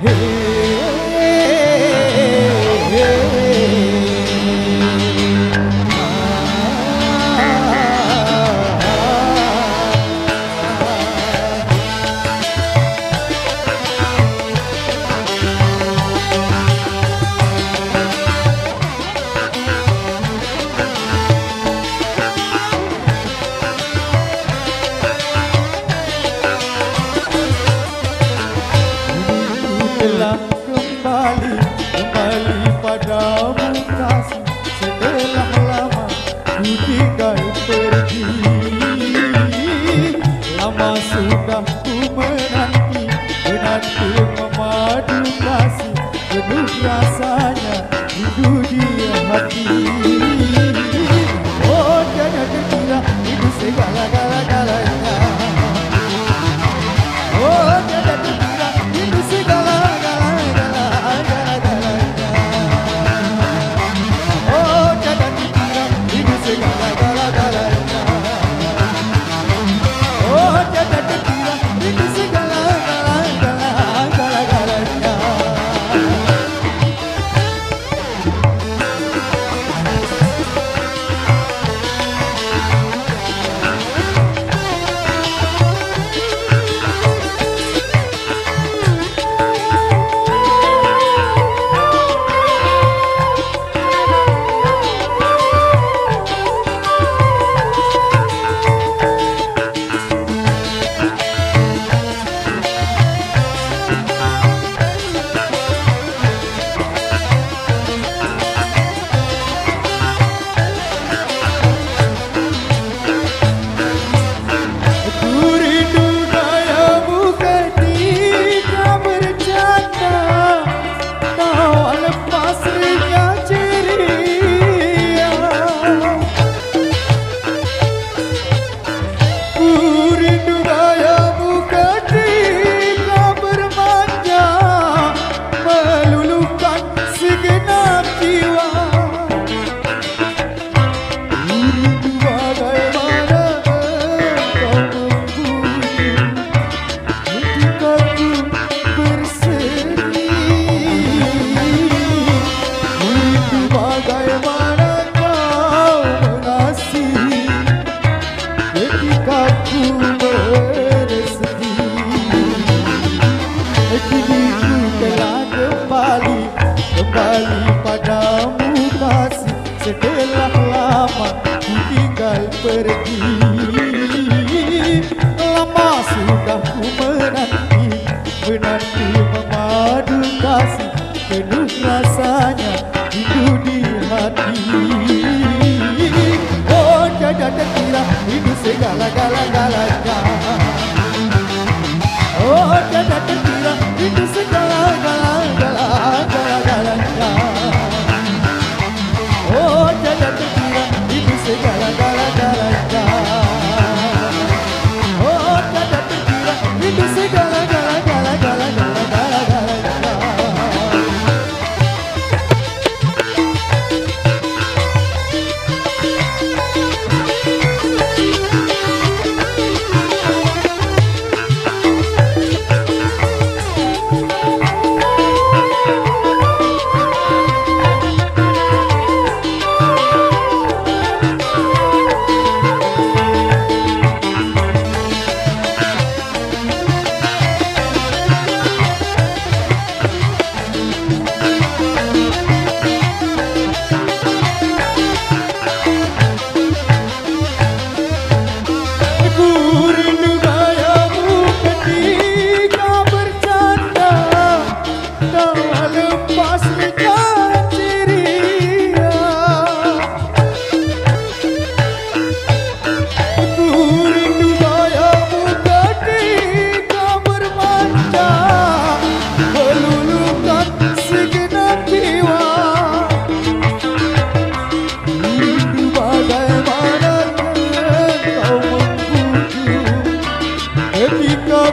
Telah kembali padamu kasih. Setelah lama ku tinggal pergi, lama sudah ku menanti memadu kasih. Penuh rasanya rindu di hati. Oh tiada terkira itu segala-galanya. Oh tiada terkira itu segala-galanya. Oh tiada terkira itu segala-galanya. Oh tiada terkira itu segala-galanya. Kembali padamu kasih. Setelah lama ku tinggal pergi, lama sudah ku menanti memadu kasih. Penuh rasanya rindu di hati. Oh tiada terkira itu segala-galanya. Oh tiada terkira itu segala-galanya. Oh tiada terkira itu segala-galanya. Oh tiada terkira itu segala-galanya. Ketika